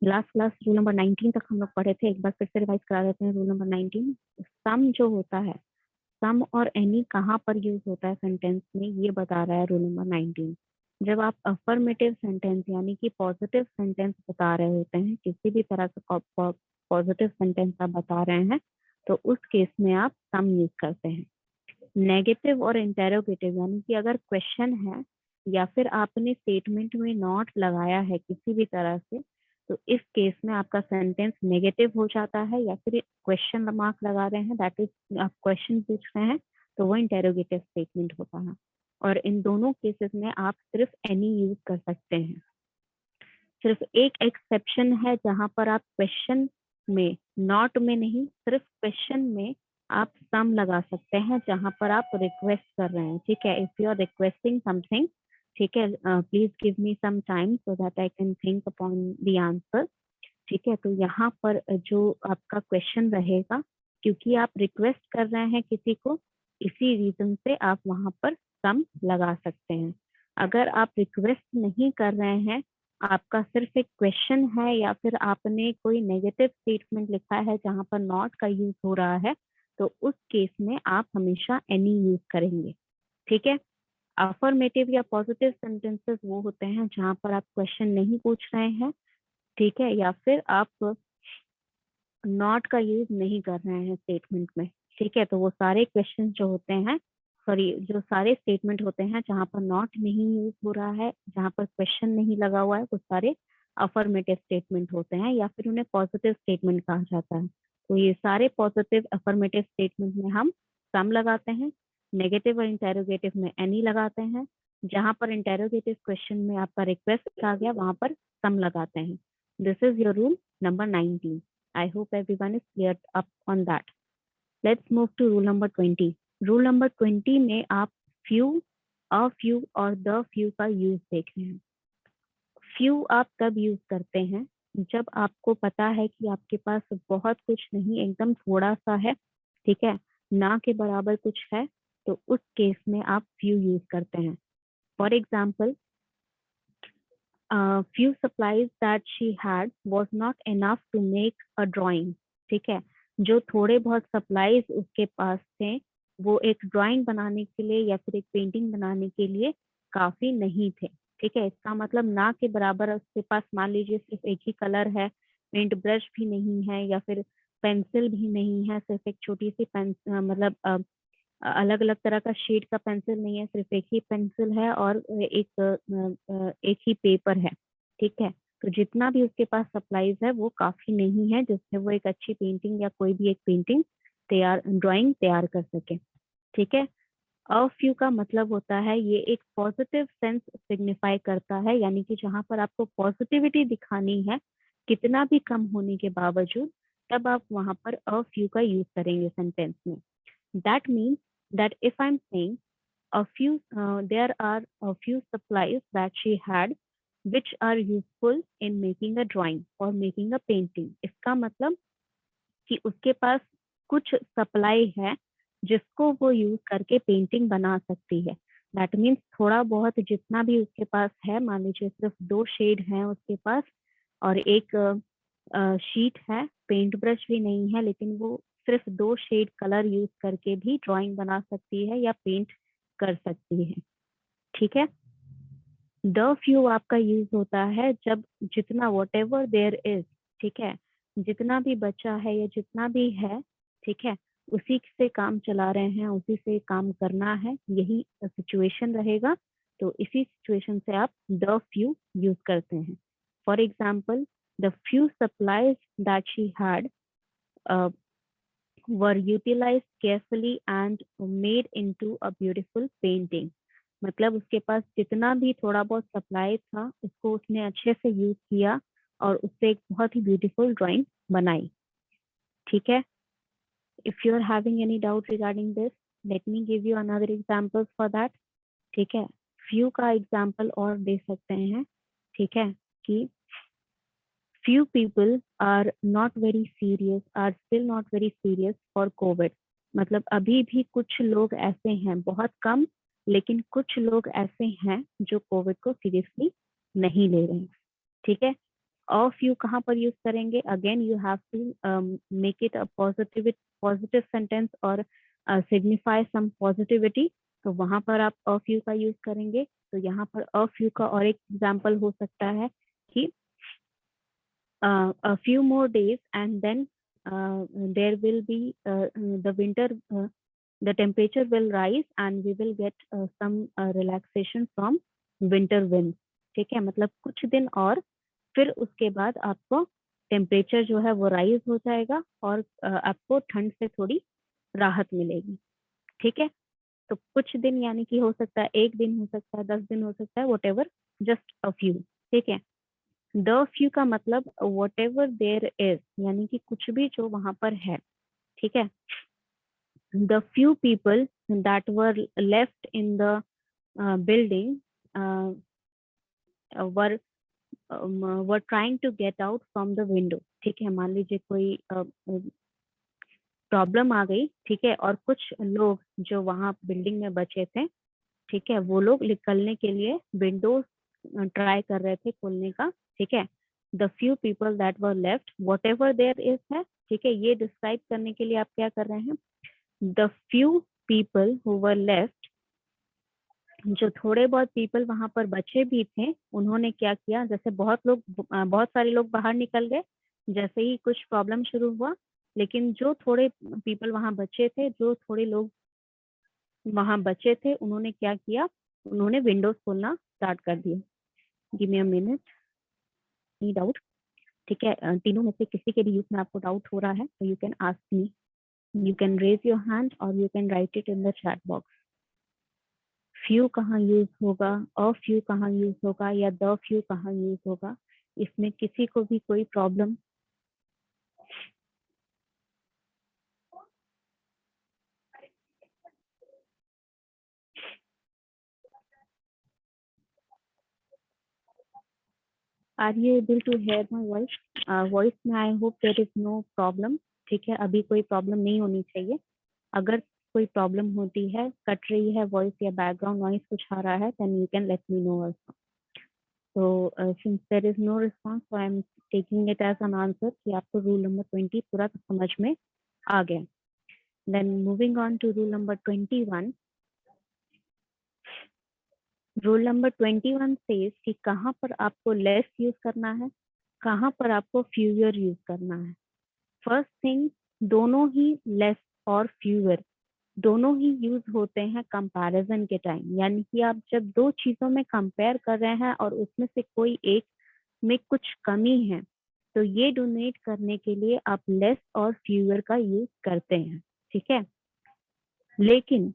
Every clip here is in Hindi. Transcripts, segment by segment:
लास्ट क्लास रूल नंबर 19 तक हम लोग पढ़े थे, एक बार फिर से रिवाइज करा देते हैं। रूल नंबर 19, सम जो होता है, सम और एनी कहाँ पर यूज होता है सेंटेंस में, ये बता रहा है रूल नंबर 19। जब आप अफर्मेटिव सेंटेंस यानी कि पॉजिटिव सेंटेंस बता रहे होते हैं, किसी भी तरह का पॉजिटिव सेंटेंस आप बता रहे हैं, तो उस केस में आप सम यूज करते हैं। नेगेटिव और इंटेरोगेटिव यानी कि अगर क्वेश्चन है या फिर आपने स्टेटमेंट में नॉट लगाया है किसी भी तरह से, तो इस केस में आपका सेंटेंस नेगेटिव हो जाता है, या फिर क्वेश्चन मार्क लगा रहे हैं, दैट इज आप क्वेश्चन पूछ रहे हैं, तो वो इंटेरोगेटिव स्टेटमेंट होता है। और इन दोनों केसेस में आप सिर्फ एनी यूज कर सकते हैं। सिर्फ एक एक्सेप्शन है जहां पर आप क्वेश्चन में, नॉट में नहीं, सिर्फ क्वेश्चन में आप सम लगा सकते हैं, जहां पर आप रिक्वेस्ट कर रहे हैं। ठीक है, if you are requesting something, ठीक है, please give me some time so that I can think upon the answer. ठीक है, तो यहाँ पर जो आपका क्वेश्चन रहेगा, क्योंकि आप रिक्वेस्ट कर रहे हैं किसी को, इसी रीजन से आप वहां पर सम लगा सकते हैं। अगर आप रिक्वेस्ट नहीं कर रहे हैं, आपका सिर्फ एक क्वेश्चन है, या फिर आपने कोई नेगेटिव स्टेटमेंट लिखा है जहां पर नॉट का यूज हो रहा है, तो उस केस में आप हमेशा एनी यूज करेंगे। ठीक है, अफर्मेटिव या पॉजिटिव सेंटेंसेस वो होते हैं जहां पर आप क्वेश्चन नहीं पूछ रहे हैं, ठीक है, या फिर आप नॉट का यूज नहीं कर रहे हैं स्टेटमेंट में। ठीक है, तो वो सारे क्वेश्चन जो होते हैं, सॉरी, जो सारे स्टेटमेंट होते हैं जहां पर नॉट नहीं यूज हो रहा है, जहां पर क्वेश्चन नहीं लगा हुआ है, वो सारे अफर्मेटिव स्टेटमेंट होते हैं, या फिर उन्हें पॉजिटिव स्टेटमेंट कहा जाता है। तो ये सारे पॉजिटिव अफर्मेटिव स्टेटमेंट में हम सम लगाते हैं, नेगेटिव और इंटेरोगेटिव में एनी लगाते हैं, जहां पर इंटेरोगेटिव क्वेश्चन में आपका रिक्वेस्ट आ गया, वहां पर सम लगाते हैं। This is your rule number 19। I hope everyone is cleared up on that. Let's move to rule number 20. Rule number 20 में आप few, a few और the few का यूज देख रहे हैं। few आप तब यूज करते हैं जब आपको पता है कि आपके पास बहुत कुछ नहीं, एकदम थोड़ा सा है, ठीक है, ना के बराबर कुछ है, तो उस केस में आप few यूज करते हैं। For example, few supplies that she had was not enough to make a drawing। ठीक है, जो थोड़े बहुत सप्लाईज उसके पास थे, वो एक ड्राइंग बनाने के लिए या फिर एक पेंटिंग बनाने के लिए काफी नहीं थे। ठीक है, इसका मतलब ना के बराबर उसके पास मान लीजिए सिर्फ एक ही कलर है, पेंट ब्रश भी नहीं है, या फिर पेंसिल भी नहीं है, सिर्फ एक छोटी सी मतलब अलग अलग तरह का शेड का पेंसिल नहीं है, सिर्फ एक ही पेंसिल है और एक ही पेपर है। ठीक है, तो जितना भी उसके पास सप्लाईज है वो काफी नहीं है जिससे वो एक अच्छी पेंटिंग या कोई भी एक पेंटिंग तैयार, ड्राइंग तैयार कर सके। ठीक है, अ फ्यू का मतलब होता है, ये एक पॉजिटिव सेंस सिग्निफाई करता है, यानी कि जहां पर आपको पॉजिटिविटी दिखानी है कितना भी कम होने के बावजूद, तब आप वहां पर अ फ्यू का यूज करेंगे सेंटेंस में। That means that if I'm saying there are a few supplies that she had which are useful in making a drawing or making a painting, इसका मतलब कि उसके पास कुछ सप्लाई है जिसको वो यूज करके पेंटिंग बना सकती है। दैट मीन्स थोड़ा बहुत जितना भी उसके पास है, मान लीजिए सिर्फ 2 शेड हैं उसके पास और एक शीट है, पेंट ब्रश भी नहीं है, लेकिन वो सिर्फ 2 शेड कलर यूज करके भी ड्राइंग बना सकती है या पेंट कर सकती है। ठीक है, द फ्यू आपका यूज होता है जब जितना वॉट एवर देयर इज, ठीक है, जितना भी बचा है या जितना भी है, ठीक है, उसी से काम चला रहे हैं, उसी से काम करना है, यही सिचुएशन रहेगा, तो इसी सिचुएशन से आप द फ्यू यूज करते हैं। For example, the few supplies that she had were utilized carefully and made into a beautiful painting। मतलब उसके पास जितना भी थोड़ा बहुत सप्लाई था, उसको उसने अच्छे से यूज किया और उससे एक बहुत ही ब्यूटीफुल ड्राइंग बनाई। ठीक है, if you are having any doubt regarding this, let me give you another examples for that. ठीक है, फ्यू का एग्जांपल और दे सकते हैं। ठीक है, कि few people are not very serious, are still not very serious for COVID। मतलब अभी भी कुछ लोग ऐसे हैं, बहुत कम, लेकिन कुछ लोग ऐसे हैं जो कोविड को सीरियसली नहीं ले रहे हैं। ठीक है, अ फ्यू कहाँ पर यूज करेंगे? Again you have to make it a positive sentence और सिग्निफाई सम पॉजिटिविटी, तो वहां पर आप अ फ्यू का यूज करेंगे। तो यहाँ पर अ फ्यू का और एक एग्जाम्पल हो सकता है कि a few more days and then there will be the winter, the temperature will rise and we will get some relaxation from winter winds। ठीक है, मतलब कुछ दिन और फिर उसके बाद आपको टेम्परेचर जो है वो राइज हो जाएगा और आपको ठंड से थोड़ी राहत मिलेगी। ठीक है, तो कुछ दिन यानी कि हो सकता है 1 दिन, हो सकता है 10 दिन, हो सकता है what ever, just a few. ठीक है, द फ्यू का मतलब वट एवर देयर इज, यानी कि कुछ भी जो वहां पर है। ठीक है, the few people that were left in the building were were trying to get out from the window. ठीक है, मान लीजिए कोई प्रॉब्लम आ गई, ठीक है, और कुछ लोग जो वहां बिल्डिंग में बचे थे, ठीक है, वो लोग निकलने के लिए विंडोज ट्राई कर रहे थे खोलने का। ठीक है, the few people that were left whatever there is है। ठीक है, ये डिस्क्राइब करने के लिए आप क्या कर रहे हैं? The few people who were left, जो थोड़े बहुत पीपल वहां पर बचे भी थे, उन्होंने क्या किया? जैसे बहुत सारे लोग बाहर निकल गए जैसे ही कुछ प्रॉब्लम शुरू हुआ, लेकिन जो थोड़े पीपल वहां बचे थे, जो थोड़े लोग वहां बचे थे, उन्होंने क्या किया? उन्होंने विंडोज खोलना स्टार्ट कर दिया। Give me a minute, knee doubt. ठीक है, तीनों में से किसी के भी यूज में आपको डाउट हो रहा है तो you can ask me, you can raise your hand और you can write it in the chat box. Few कहाँ यूज होगा, अ फ्यू कहाँ यूज होगा, या द फ्यू कहाँ यूज होगा? इसमें किसी को भी कोई problem? Are you able to hear my voice? Voice में I hope there is no problem. ठीक है, अभी कोई प्रॉब्लम नहीं होनी चाहिए। अगर कोई प्रॉब्लम होती है, कट रही है वॉइस या बैकग्राउंड नॉइस कुछ आ रहा है, then you can let me know also. So since there is no response, so I am taking it as an answer कि आपको रूल नंबर 20 पूरा समझ में आ गया। Then moving on to rule number 21. Rule number 21 says कि कहाँ पर आपको लेस यूज करना है, कहाँ पर आपको फ्यूअर यूज करना है। फर्स्ट थिंग, दोनों ही लेस और फ्यूअर दोनों ही यूज होते हैं कंपैरिजन के टाइम, यानी कि आप जब दो चीजों में कंपेयर कर रहे हैं और उसमें से कोई एक में कुछ कमी है, तो ये डोनेट करने के लिए आप लेस और फ्यूअर का यूज करते हैं। ठीक है, लेकिन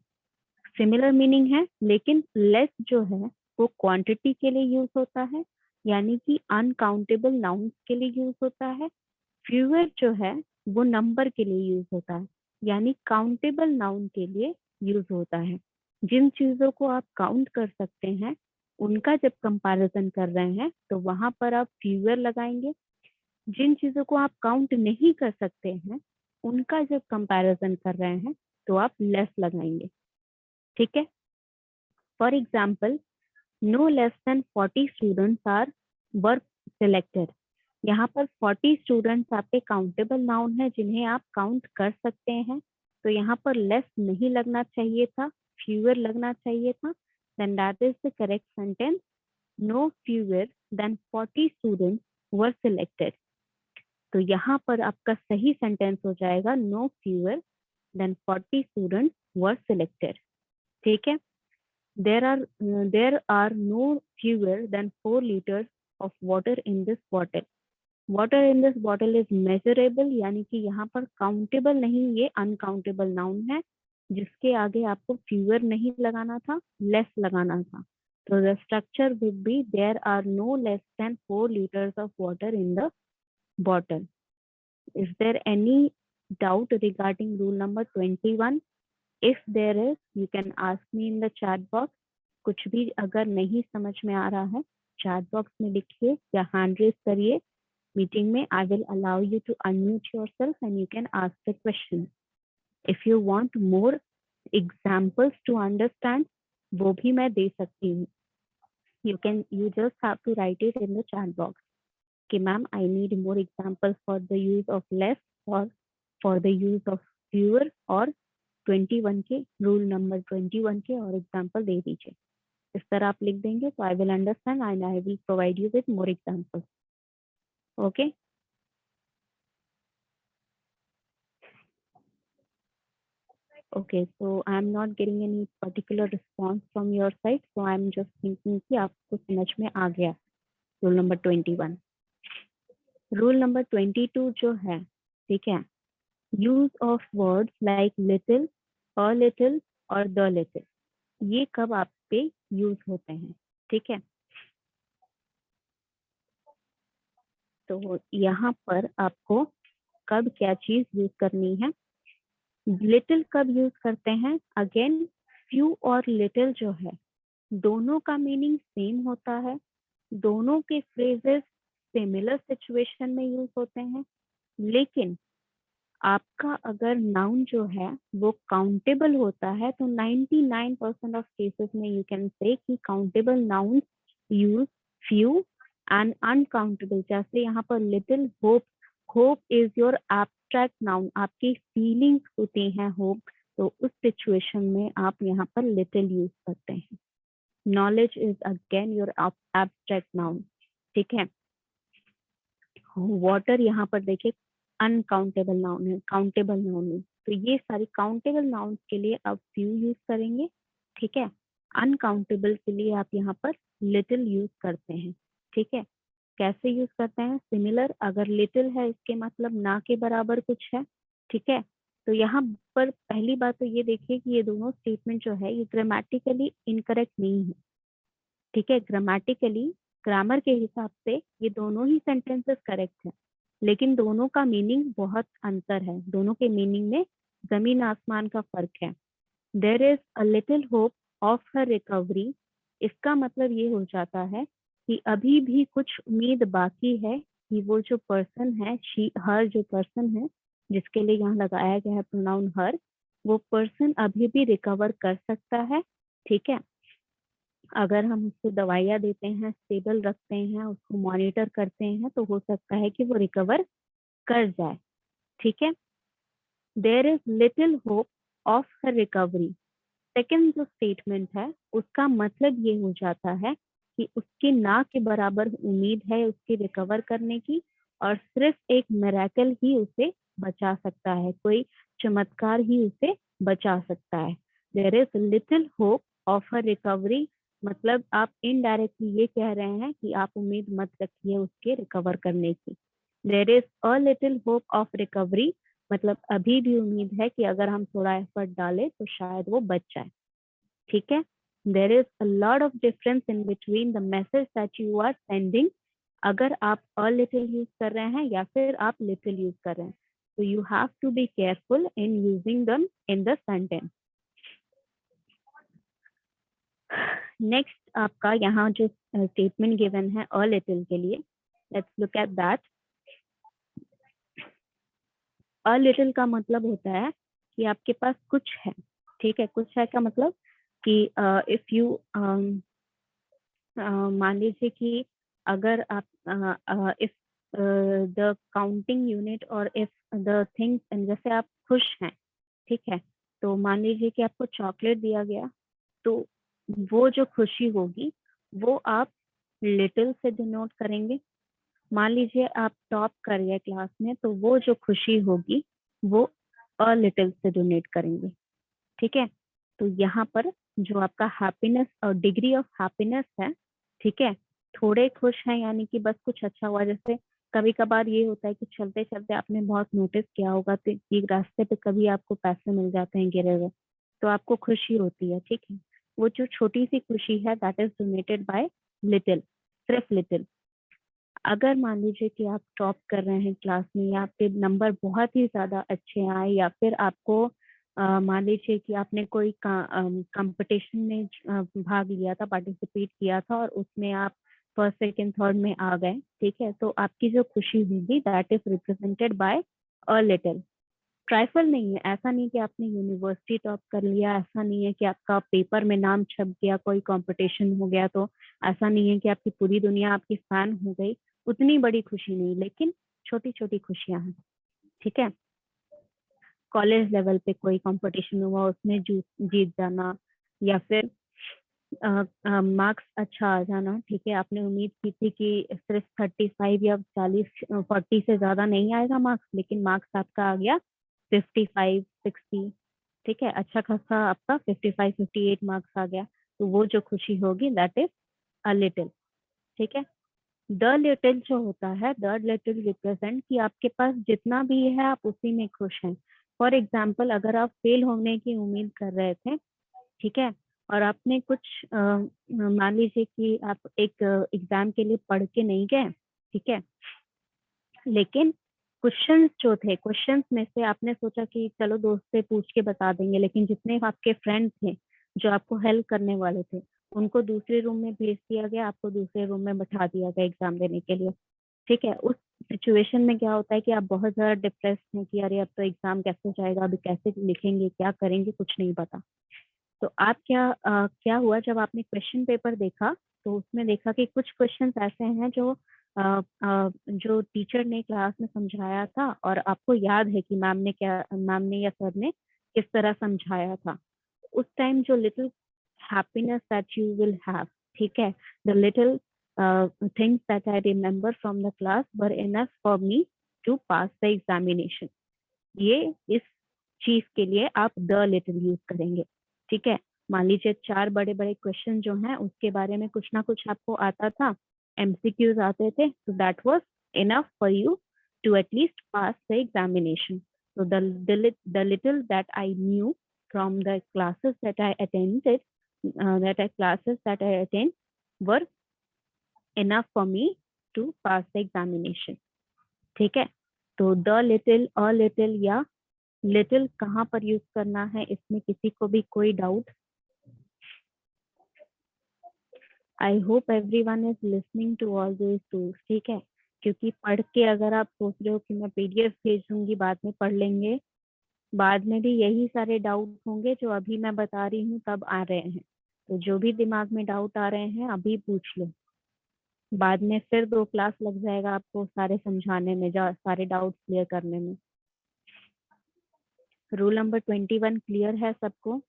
सिमिलर मीनिंग है, लेकिन लेस जो है वो क्वांटिटी के लिए यूज होता है, यानी कि अनकाउंटेबल नाउन्स के लिए यूज होता है। फ्यूअर जो है वो नंबर के लिए यूज होता है, यानी काउंटेबल नाउन के लिए यूज होता है। जिन चीजों को आप काउंट कर सकते हैं उनका जब कंपैरिजन कर रहे हैं तो वहां पर आप फ्यूअर लगाएंगे। जिन चीजों को आप काउंट नहीं कर सकते हैं उनका जब कंपैरिजन कर रहे हैं तो आप लेस लगाएंगे। ठीक है, for example, no less than 40 students are were selected. यहाँ पर 40 स्टूडेंट्स आपके काउंटेबल नाउन है जिन्हें आप काउंट कर सकते हैं, तो यहाँ पर लेस नहीं लगना चाहिए था, फ्यूअर लगना चाहिए था। Then that is the correct sentence, no fewer than 40 students were selected. तो यहाँ पर आपका सही सेंटेंस हो जाएगा no fewer than 40 students were selected. ठीक है, there are no fewer than 4 liters of water in this bottle. Water in this bottle is measurable, यानी कि यहाँ पर काउंटेबल नहीं, ये अनकाउंटेबल नाउन है जिसके आगे आपको फ्यूअर नहीं लगाना था, लेस लगाना था। तो the structure would be there are no less than 4 liters of water in the bottle. Is there any doubt regarding rule number 21? If there is, you can ask me in the chat box. कुछ भी अगर नहीं समझ में आ रहा है, चैट बॉक्स में लिखिए या हैंड रेज करिए। Meeting में I will allow you to unmute yourself and you can ask the question. If you want more examples to understand, वो भी मैं दे सकती हूँ। You just have to write it in the chat box. कि ma'am I need more example for the use of less और for the use of fewer, और 21 के रूल नंबर 21 के और एग्जाम्पल दे दीजिए। इस तरह आप लिख देंगे तो I will understand and I will provide you with more example. Okay, okay, so I am not getting any particular response from your side, so I am just thinking कि आपको समझ में आ गया रूल नंबर 21। रूल नंबर 22 जो है, ठीक है, use of words like little, a little और द लिटिल, ये कब आप पे यूज होते हैं, ठीक है। तो यहाँ पर आपको कब क्या चीज यूज करनी है। लिटिल कब यूज करते हैं, अगेन फ्यू और लिटिल जो है दोनों का मीनिंग सेम होता है, दोनों के फ्रेजेस सिमिलर सिचुएशन में यूज होते हैं, लेकिन आपका अगर नाउन जो है वो काउंटेबल होता है तो 99% ऑफ केसेस में यू कैन से कि countable noun use few and uncountable. जैसे यहाँ पर little hope, hope is your abstract noun, आपकी फीलिंग्स होती हैं होप, तो उस सिचुएशन में आप यहाँ पर लिटिल यूज करते हैं। Knowledge is again your abstract noun, ठीक है। वाटर यहाँ पर देखिए अनकाउंटेबल नाउन है, काउंटेबल नाउन है, तो ये सारी काउंटेबल नाउन के लिए आप फ्यू यूज करेंगे, ठीक है। अनकाउंटेबल के लिए आप यहाँ पर लिटिल यूज करते हैं, ठीक है। कैसे यूज करते हैं, सिमिलर, अगर लिटिल है इसके मतलब ना के बराबर कुछ है, ठीक है। तो यहाँ पर पहली बात तो ये देखिए कि ये दोनों स्टेटमेंट जो है ये ग्रामेटिकली इनकरेक्ट नहीं है, ठीक है। ग्रामेटिकली, ग्रामर के हिसाब से ये दोनों ही सेंटेंसेस करेक्ट है, लेकिन दोनों का मीनिंग बहुत अंतर है, दोनों के मीनिंग में जमीन आसमान का फर्क है। There is a little hope of her recovery, इसका मतलब ये हो जाता है कि अभी भी कुछ उम्मीद बाकी है कि वो जो पर्सन है, शी हर जो पर्सन है जिसके लिए यहाँ लगाया गया है प्रोनाउन हर, वो पर्सन अभी भी रिकवर कर सकता है, ठीक है। अगर हम उसको दवाइयाँ देते हैं, स्टेबल रखते हैं, उसको मॉनिटर करते हैं, तो हो सकता है कि वो रिकवर कर जाए, ठीक है। There is little hope of her recovery, second जो स्टेटमेंट है उसका मतलब ये हो जाता है कि उसकी ना के बराबर उम्मीद है उसके रिकवर करने की, और सिर्फ एक मिरेकल ही उसे बचा सकता है, कोई चमत्कार ही उसे बचा सकता है। There is little hope of her recovery, मतलब आप इनडायरेक्टली ये कह रहे हैं कि आप उम्मीद मत रखिए उसके रिकवर करने की। There is a little hope of recovery, मतलब अभी भी उम्मीद है कि अगर हम थोड़ा एफर्ट डालें तो शायद वो बच जाए, ठीक है। There is a lot of difference in between the message that you are sending, अगर आप अ लिटिल यूज कर रहे हैं या फिर आप लिटिल यूज कर रहे हैं, तो you have to be careful in using them in the sentence. Next आपका यहाँ जो स्टेटमेंट गिवन है अ लिटिल के लिए, let's look at that. A little का मतलब होता है कि आपके पास कुछ है, ठीक है। कुछ है का मतलब कि इफ यू मान लीजिए कि अगर आप इफ द काउंटिंग यूनिट और इफ द थिंग्स, जैसे आप खुश हैं, ठीक है, तो मान लीजिए कि आपको चॉकलेट दिया गया, तो वो जो खुशी होगी वो आप लिटिल से डिनोट करेंगे। मान लीजिए आप टॉप कर गए क्लास में, तो वो जो खुशी होगी वो अ लिटिल से डोनेट करेंगे, ठीक है। तो यहाँ पर जो आपका हैप्पीनेस और डिग्री ऑफ हैप्पीनेस है, ठीक है, थोड़े खुश हैं यानी कि बस कुछ अच्छा हुआ। जैसे कभी कभार ये होता है कि चलते चलते आपने बहुत नोटिस किया होगा तो ये रास्ते पे कभी आपको पैसे मिल जाते हैं गिरे हुए, तो आपको खुशी होती है, ठीक है। वो जो छोटी सी खुशी है that is donated bye little, सिर्फ लिटिल। अगर मान लीजिए कि आप टॉप कर रहे हैं क्लास में या आपके नंबर बहुत ही ज्यादा अच्छे आए, या फिर आपको मान लीजिए कि आपने कोई कंपटीशन में भाग लिया था, पार्टिसिपेट किया था और उसमें आप फर्स्ट सेकंड थर्ड में आ गए, ठीक है, तो आपकी जो खुशी होगी that is represented by a little. Trifle नहीं है, ऐसा नहीं कि आपने यूनिवर्सिटी टॉप कर लिया, ऐसा नहीं है कि आपका पेपर में नाम छप गया, कोई कंपटीशन हो गया, तो ऐसा नहीं है कि आपकी पूरी दुनिया आपकी फैन हो गई। उतनी बड़ी खुशी नहीं, लेकिन छोटी छोटी खुशियां हैं, ठीक है। कॉलेज लेवल पे कोई कंपटीशन हुआ, उसमें जीत जाना, या फिर मार्क्स अच्छा आ जाना, ठीक है। आपने उम्मीद की थी कि सिर्फ 35 या 40 40 से ज्यादा नहीं आएगा मार्क्स, लेकिन मार्क्स आपका आ गया 55 60, ठीक है। अच्छा खासा आपका 55 58 मार्क्स आ गया, तो वो जो खुशी होगी दैट इज अ लिटिल, ठीक है। द लिटिल जो होता है, द लिटिल रिप्रेजेंट कि आपके पास जितना भी है आप उसी में खुश हैं। फॉर एग्जाम्पल, अगर आप फेल होने की उम्मीद कर रहे थे, ठीक है, और आपने कुछ मान लीजिए कि आप एक एग्जाम के लिए पढ़ के नहीं गए, ठीक है, लेकिन क्वेश्चंस जो थे, क्वेश्चंस में से आपने सोचा कि चलो दोस्त से पूछ के बता देंगे, लेकिन जितने आपके फ्रेंड थे जो आपको हेल्प करने वाले थे, उनको दूसरे रूम में भेज दिया गया, आपको दूसरे रूम में बैठा दिया गया एग्जाम देने के लिए, ठीक है। उस सिचुएशन में क्या होता है कि आप बहुत ज्यादा डिप्रेस हैं कि अरे अब तो एग्जाम कैसे जाएगा, अभी कैसे लिखेंगे, क्या करेंगे, कुछ नहीं पता। तो आप क्या हुआ जब आपने क्वेश्चन पेपर देखा, तो उसमें देखा कि कुछ क्वेश्चंस ऐसे हैं जो टीचर ने क्लास में समझाया था, और आपको याद है कि मैम ने या सर ने किस तरह समझाया था। उस टाइम जो little happiness that you will have, ठीक है, the little things that I remember from the class were enough for me to pass the examination, ये इस चीज के लिए आप द लिटिल यूज करेंगे, ठीक है। मान लीजिए 4 बड़े बड़े क्वेश्चन जो हैं उसके बारे में कुछ ना कुछ आपको आता था, एमसीक्यूज आते थे, तो that was enough for you to at least pass the examination. So the little that I knew from the classes that I attended, classes that I attend were enough for me to pass the examination, ठीक है। तो द लिटिल, अ लिटिल या लिटिल कहाँ पर यूज करना है, इसमें किसी को भी कोई doubt? I hope everyone is listening to all these tools, ठीक है। क्योंकि पढ़ के अगर आप सोच रहे हो कि मैं पीडीएफ भेज दूंगी बाद में पढ़ लेंगे, बाद में भी यही सारे डाउट होंगे जो अभी मैं बता रही हूँ तब आ रहे हैं। तो जो भी दिमाग में डाउट आ रहे हैं अभी पूछ लो, बाद में फिर 2 क्लास लग जाएगा आपको सारे समझाने में, सारे डाउट क्लियर करने में। रूल नंबर 21 क्लियर है सबको?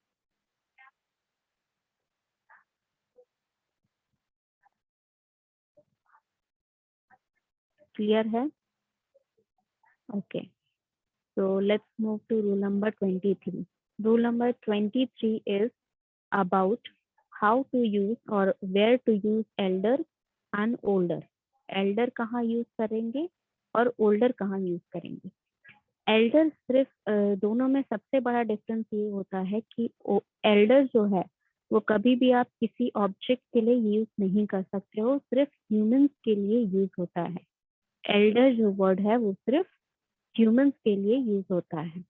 क्लियर है? Okay, so let's move to rule number 23. Rule number 23 is about how to use or where to use elder and older. Elder कहाँ use करेंगे और older कहाँ use करेंगे? Elder सिर्फ दोनों में सबसे बड़ा डिफरेंस ये होता है कि elder जो है वो कभी भी आप किसी ऑब्जेक्ट के लिए यूज नहीं कर सकते हो, सिर्फ ह्यूमंस के लिए यूज होता है। एल्डर जो वर्ड है वो सिर्फ ह्यूमंस के लिए यूज होता है।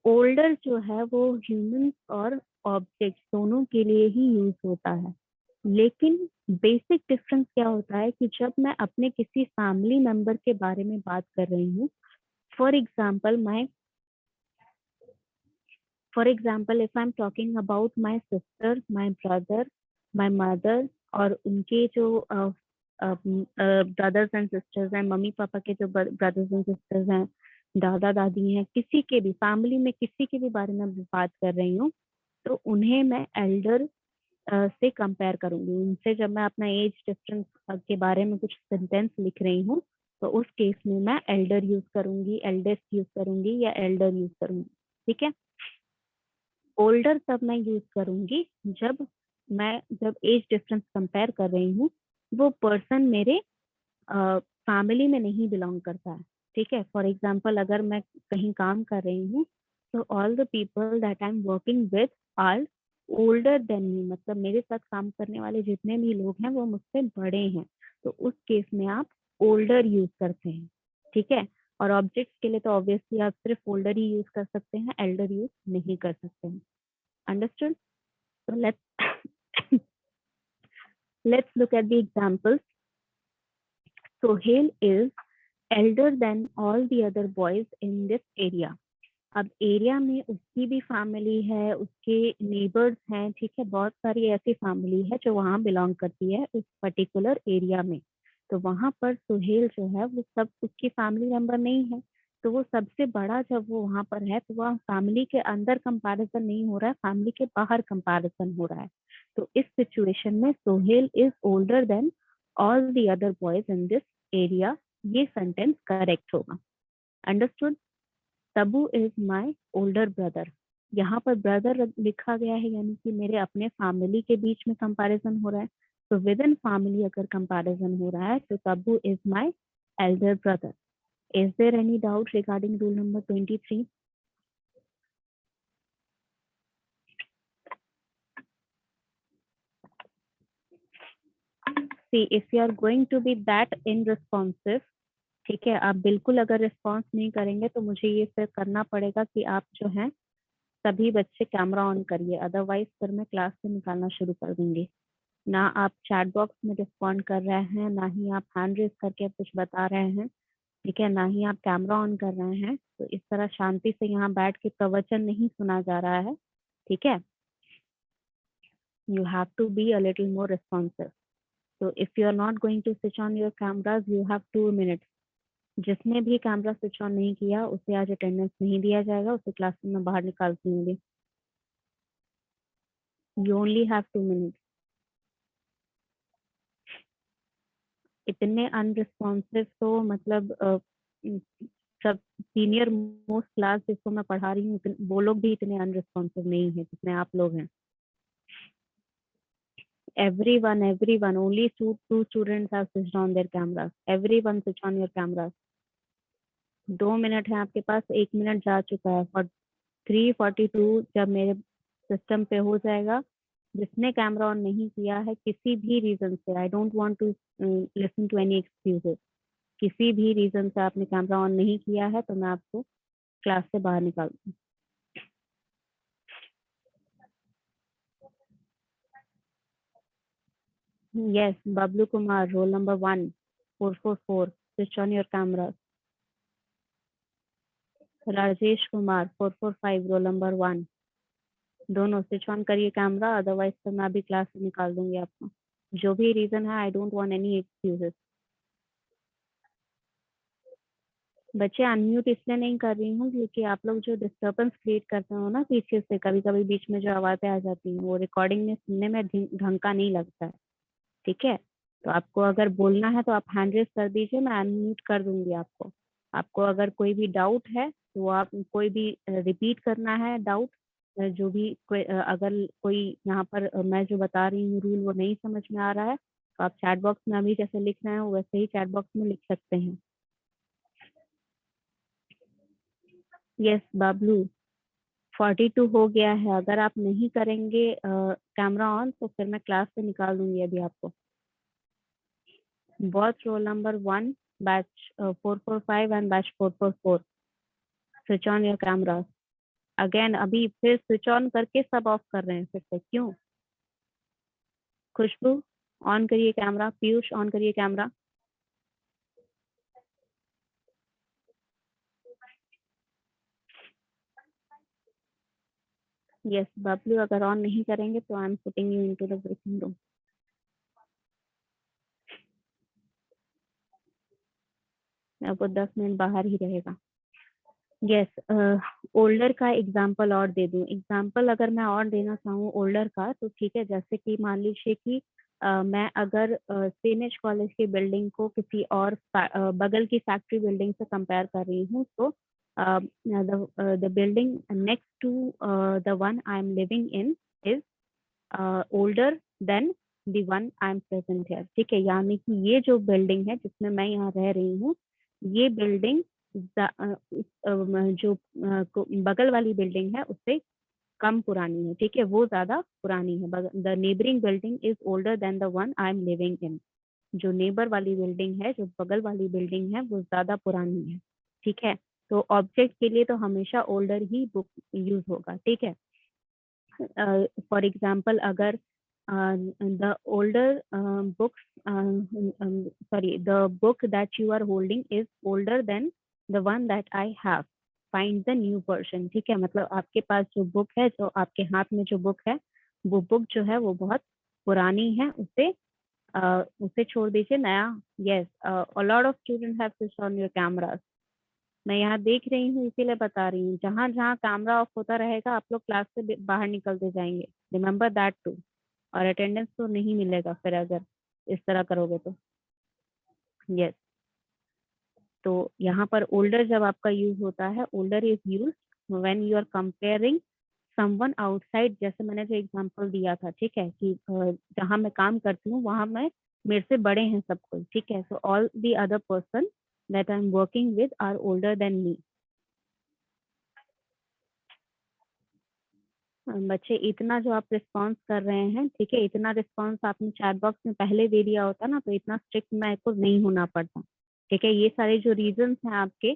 ओल्डर जो है वो ह्यूमंस और ऑब्जेक्ट दोनों के लिए ही यूज होता है। लेकिन बेसिक डिफरेंस क्या होता है कि जब मैं अपने किसी फैमिली मेंबर के बारे में बात कर रही हूँ, for example if I am talking about my sister, my brother, my mother, और उनके जो ब्रदर्स एंड सिस्टर्स हैं, मम्मी पापा के जो ब्रदर्स एंड सिस्टर्स हैं, दादा दादी हैं, किसी के भी फैमिली में किसी के भी बारे में बात कर रही हूँ, तो उन्हें मैं एल्डर से कंपेयर करूंगी। उनसे जब मैं अपना एज डिफरेंस के बारे में कुछ सेंटेंस लिख रही हूँ, तो उस केस में मैं एल्डर यूज करूंगी, एल्डेस्ट यूज करूंगी या एल्डर यूज करूंगी, ठीक है। ओल्डर तब मैं यूज करूंगी जब एज डिफरेंस कंपेयर कर रही हूँ, वो पर्सन मेरे फैमिली में नहीं बिलोंग करता है, ठीक है। फॉर एग्जाम्पल, अगर मैं कहीं काम कर रही हूँ, तो all the people that I am working with are older than me, मतलब मेरे साथ काम करने वाले जितने भी लोग हैं वो मुझसे बड़े हैं, तो उस केस में आप ओल्डर यूज करते हैं, ठीक है। और ऑब्जेक्ट्स के लिए तो ऑब्वियसली आप सिर्फ ओल्डर ही यूज कर सकते हैं, एल्डर यूज नहीं कर सकते हैं। Understood? So let's look at the examples. Sohail is elder than all the other boys in this area. अब एरिया में उसकी भी फैमिली है, उसके नेबर्स हैं, ठीक है, बहुत सारी ऐसी फैमिली है जो वहाँ बिलोंग करती है उस पर्टिकुलर एरिया में। तो वहां पर सुहेल जो है वो सब उसकी फैमिली मेंबर नहीं है, तो वो सबसे बड़ा जब वो वहां पर है तो वह फैमिली के अंदर कंपैरिजन नहीं हो रहा है, फैमिली के बाहर कंपैरिजन हो रहा है। तो इस सिचुएशन में Sohail is older then all the other boys in this area, ये सेंटेंस करेक्ट होगा। Understood? Tabu is my older brother, यहाँ पर ब्रदर लिखा गया है यानी कि मेरे अपने फैमिली के बीच में कंपैरिजन हो रहा है। तो विद इन फैमिली अगर कंपैरिजन हो रहा है तो Tabu is my elder brother. Is there any doubt regarding rule number 23? See, if you are going to be that irresponsive, ठीक है, आप बिल्कुल अगर रिस्पॉन्स नहीं करेंगे तो मुझे ये फिर करना पड़ेगा कि आप जो है सभी बच्चे कैमरा ऑन करिए, अदरवाइज फिर मैं क्लास से निकालना शुरू कर दूंगी। ना आप चैट बॉक्स में रिस्पॉन्ड कर रहे हैं, ना ही आप हैंड रेस करके कुछ बता रहे हैं, ठीक है, ना ही आप कैमरा ऑन कर रहे हैं। तो इस तरह शांति से यहाँ बैठ के प्रवचन नहीं सुना जा रहा है, ठीक है। You have to be a little more responsive. So if you are not going to switch on your cameras, you have 2 minutes. जिसने भी कैमरा स्विच ऑन नहीं किया उसे आज अटेंडेंस नहीं दिया जाएगा, उसे क्लास में बाहर निकाल दूंगी। You only have 2 minutes. इतने अनरिस्पॉन्सिव तो मतलब सब सीनियर मोस्ट क्लास जिसको मैं पढ़ा रही हूँ वो लोग भी इतने अनरिस्पॉन्सिव नहीं है जितने आप लोग हैं। Everyone, only two students have switched on their cameras. Everyone switch on your cameras. 2 minute है आपके पास, 1 मिनट जा चुका है। और 3:42 जब मेरे सिस्टम पे हो जाएगा, जिसने कैमरा ऑन नहीं किया है किसी भी रीजन से, I don't want to listen to any excuses, किसी भी रीजन से आपने कैमरा ऑन नहीं किया है तो मैं आपको क्लास से बाहर निकाल दूँ। Yes, Bablu Kumar, roll number 1, 444, switch on your camera. Rajesh Kumar 445, roll number 1, दोनों स्विच ऑन करिए कैमरा, अदरवाइज तो मैं अभी क्लास से निकाल दूंगी आपको। जो भी रीजन है, आई डोंट वांट एनी एक्सक्यूजेस। बच्चे अनम्यूट इसलिए नहीं कर रही हूँ क्योंकि आप लोग जो डिस्टर्बेंस क्रिएट करते हो ना पीछे से, कभी कभी बीच में जो आवाजें आ जाती हैं वो रिकॉर्डिंग में सुनने में ढंग का नहीं लगता है, ठीक है। तो आपको अगर बोलना है तो आप हैंड रेस कर दीजिए, मैं अनम्यूट कर दूंगी आपको। आपको अगर कोई भी डाउट है तो आप कोई भी रिपीट करना है डाउट, जो भी अगर कोई यहाँ पर मैं जो बता रही हूँ रूल वो नहीं समझ में आ रहा है तो आप चैट बॉक्स में अभी जैसे लिख रहे हैं वैसे ही चैट बॉक्स में लिख सकते हैं। यस बाबलू, 42 हो गया है, अगर आप नहीं करेंगे कैमरा ऑन तो फिर मैं क्लास से निकाल दूंगी अभी आपको। Both roll number 1, batch 445 and batch 444, switch on your camera. Again अभी फिर स्विच ऑन करके सब ऑफ कर रहे हैं फिर से, क्यों? खुशबू ऑन करिए कैमरा, पीयूष ऑन करिए कैमरा। यस बबलू, अगर ऑन नहीं करेंगे तो I am putting you into the waiting room. वो 10 मिनट बाहर ही रहेगा। यस, ओल्डर का एग्जाम्पल और दे दूं? एग्जाम्पल अगर मैं और देना चाहूँ ओल्डर का तो ठीक है, जैसे कि मान लीजिए कि मैं अगर सेम एज कॉलेज की बिल्डिंग को किसी और बगल की फैक्ट्री बिल्डिंग से कंपेयर कर रही हूँ तो the building next to the one I am living in is older than the one I am present here, ठीक है। यानी कि ये जो बिल्डिंग है जिसमें मैं यहाँ रह रही हूँ, ये बिल्डिंग जो बगल वाली बिल्डिंग है उससे कम पुरानी है, ठीक है, वो ज्यादा पुरानी है। The neighbouring building is older than the one I am living इन, जो नेबर वाली बिल्डिंग है, जो बगल वाली बिल्डिंग है वो ज्यादा पुरानी है, ठीक है। तो ऑब्जेक्ट के लिए तो हमेशा ओल्डर ही बुक यूज होगा, ठीक है। फॉर एग्जाम्पल अगर the older books, sorry, the book that you are holding is older than the one that I have. Find the new person, ठीक है। मतलब आपके पास जो बुक है, जो आपके हाथ में जो बुक है, वो बुक जो है वो बहुत पुरानी है, उसे उसे छोड़ दीजिए नया। Yes, a lot of student have switch on your cameras. मैं यहाँ देख रही हूँ इसीलिए बता रही हूँ, जहाँ जहाँ कैमरा ऑफ होता रहेगा आप लोग क्लास से बाहर निकलते जाएंगे, रिमेम्बर दैट टू। और अटेंडेंस तो नहीं मिलेगा फिर अगर इस तरह करोगे तो। यस, तो यहाँ पर ओल्डर जब आपका यूज होता है, older is use when you are comparing someone outside. जैसे मैंने जो एग्जांपल दिया था, ठीक है, कि जहाँ मैं काम करती हूँ वहां मैं, मेरे से बड़े हैं सब कोई, ठीक है, so all the other person that I am working with are older than me. बच्चे इतना जो आप रिस्पॉन्स कर रहे हैं, ठीक है, इतना रिस्पॉन्स आपने चैट बॉक्स में पहले दे दिया होता ना, तो इतना स्ट्रिक्ट मेरे को नहीं होना पड़ता। ठीक है, ये सारे जो रीजंस हैं आपके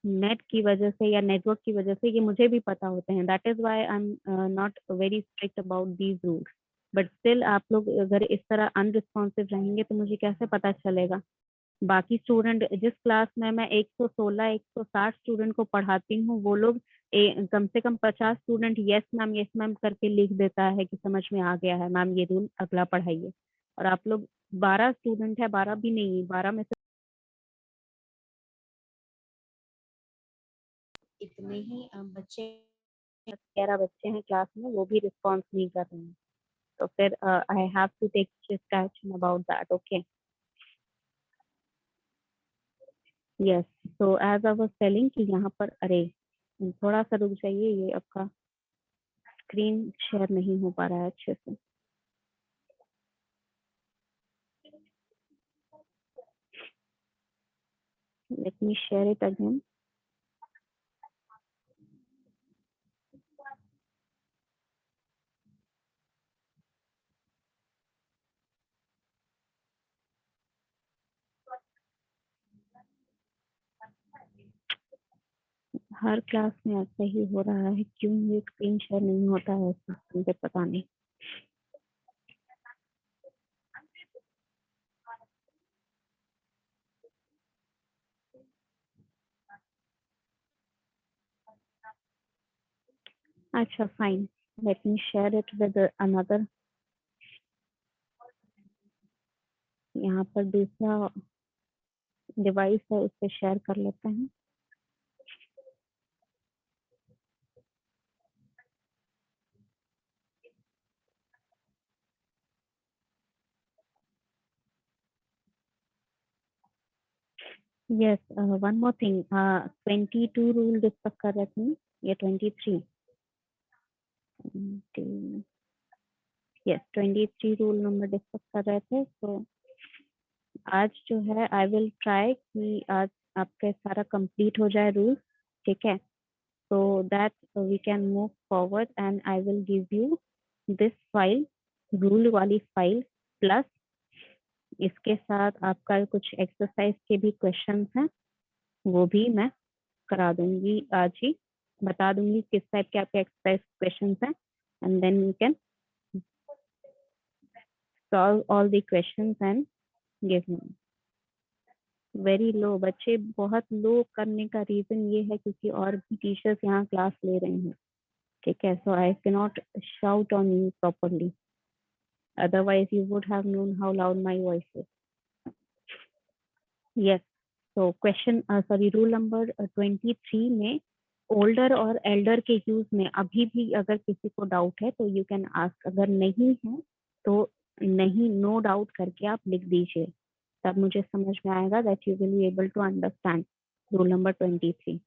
नेट की वजह से या नेटवर्क की वजह से, ये मुझे भी पता होते हैं, that is why I am not very strict about these rules. But still आप लोग अगर इस तरह अनरिस्पॉन्सिव रहेंगे तो मुझे कैसे पता चलेगा। बाकी स्टूडेंट जिस क्लास में मैं 116 160 स्टूडेंट को पढ़ाती हूँ, वो लोग कम से कम 50 स्टूडेंट यस मैम करके लिख देता है कि समझ में आ गया है मैम, ये रूल अगला पढ़ाइए। और आप लोग 12 स्टूडेंट है, 12 भी नहीं, 12 में से इतने ही बच्चे, 11 बच्चे हैं क्लास में, वो भी रिस्पॉन्स नहीं कर रहे हैं। तो फिर I have to take action about that. Okay, yes. So as I was telling कि यहाँ पर, अरे थोड़ा सा रुक जाइए, ये आपका स्क्रीन शेयर नहीं हो पा रहा है अच्छे से। Let me share it again. Her class में ऐसा ही हो रहा है, क्यों ये स्क्रीन शेयर नहीं होता है मुझे पता नहीं। अच्छा fine, let me share it with another. यहाँ पर दूसरा डिवाइस है, उस पर शेयर कर लेते हैं। Yes, one more thing, 22 rule discuss कर रहे थे या 23? यस, 23 रूल नंबर डिस्कस कर रहे थे। तो आज जो है आई विल ट्राई कि आज आपका सारा कंप्लीट हो जाए रूल, ठीक है, so that we can move forward and I will give you this file, rule वाली फाइल, प्लस इसके साथ आपका कुछ एक्सरसाइज के भी क्वेश्चंस हैं, वो भी मैं करा दूंगी आज ही, बता दूंगी किस टाइप के आपके एक्सरसाइज क्वेश्चंस हैं, and then you can solve all the questions and give me. Very low, बच्चे बहुत लो करने का रीजन ये है क्योंकि और भी टीचर्स यहाँ क्लास ले रहे हैं, ठीक है, so I cannot shout on you properly, otherwise you would have known how loud my voice is. Yes, so question sorry rule number 23 में ओल्डर और एल्डर के यूज में अभी भी अगर किसी को डाउट है तो यू कैन आस्क, अगर नहीं है तो नहीं, नो डाउट करके आप लिख दीजिए, तब मुझे समझ में आएगा that you will be able to understand rule number 23।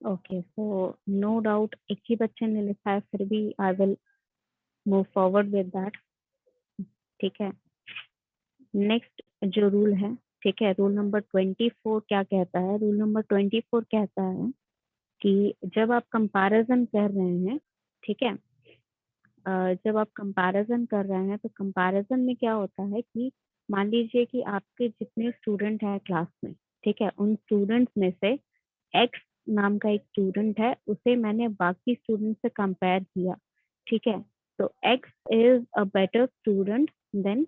Okay, so no doubt एक ही बच्चे ने लिखा है, फिर भी I will move forward with that, ठीक है। नेक्स्ट जो रूल है, ठीक है, रूल नंबर 24 क्या कहता है, रूल नंबर 24 कहता है कि जब आप कंपैरिजन कर रहे हैं, ठीक है, जब आप कंपैरिजन कर रहे हैं तो कंपैरिजन में क्या होता है कि मान लीजिए कि आपके जितने स्टूडेंट हैं क्लास में, ठीक है, उन स्टूडेंट्स में से एक्स नाम का एक स्टूडेंट है, उसे मैंने बाकी स्टूडेंट से कंपेयर किया, ठीक है, तो X is a better student than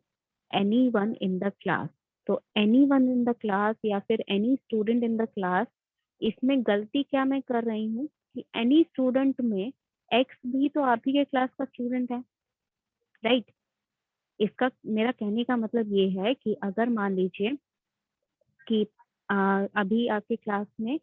anyone in the class. तो anyone in the class या फिर any student in the class, इसमें गलती क्या मैं कर रही हूँ कि any student में X भी तो आप ही के क्लास का स्टूडेंट है, राइट? इसका मेरा कहने का मतलब ये है कि अगर मान लीजिए कि अभी आपकी क्लास में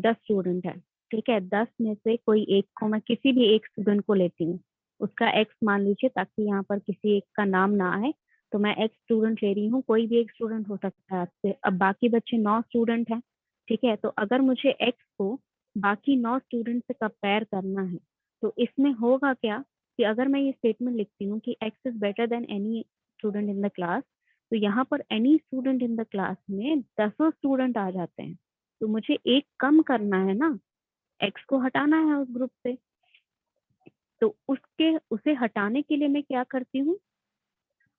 10 स्टूडेंट है, ठीक है, 10 में से कोई एक को मैं किसी भी एक स्टूडेंट को लेती हूँ, उसका एक्स मान लीजिए, ताकि यहाँ पर किसी एक का नाम ना आए, तो मैं एक्स स्टूडेंट ले रही हूँ, कोई भी एक स्टूडेंट हो सकता है आपसे। अब बाकी बच्चे 9 स्टूडेंट हैं, ठीक है, तो अगर मुझे एक्स को बाकी 9 स्टूडेंट से कंपेयर करना है, तो इसमें होगा क्या कि अगर मैं ये स्टेटमेंट लिखती हूँ कि X is better than any student in the class, तो यहाँ पर any student in the class में 10 स्टूडेंट आ जाते हैं, तो मुझे एक कम करना है ना, एक्स को हटाना है उस ग्रुप से। तो उसे हटाने के लिए मैं क्या करती हूँ,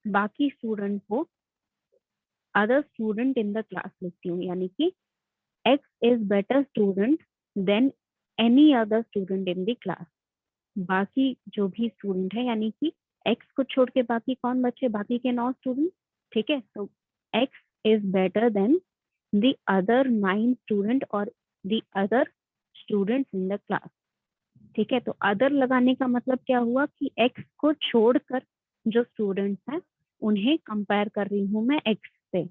बाकी स्टूडेंट को other student in the class लिखती हूँ, यानी कि X is better student than any other student in the class. बाकी जो भी स्टूडेंट है, यानी कि एक्स को छोड़ के बाकी कौन बचे, बाकी के 9 स्टूडेंट, ठीक है, तो x is better then the other 9 student और the other students in the class, ठीक है। तो अदर लगाने का मतलब क्या हुआ कि एक्स को छोड़कर जो स्टूडेंट्स हैं उन्हें कंपेयर कर रही हूँ मैं एक्स से।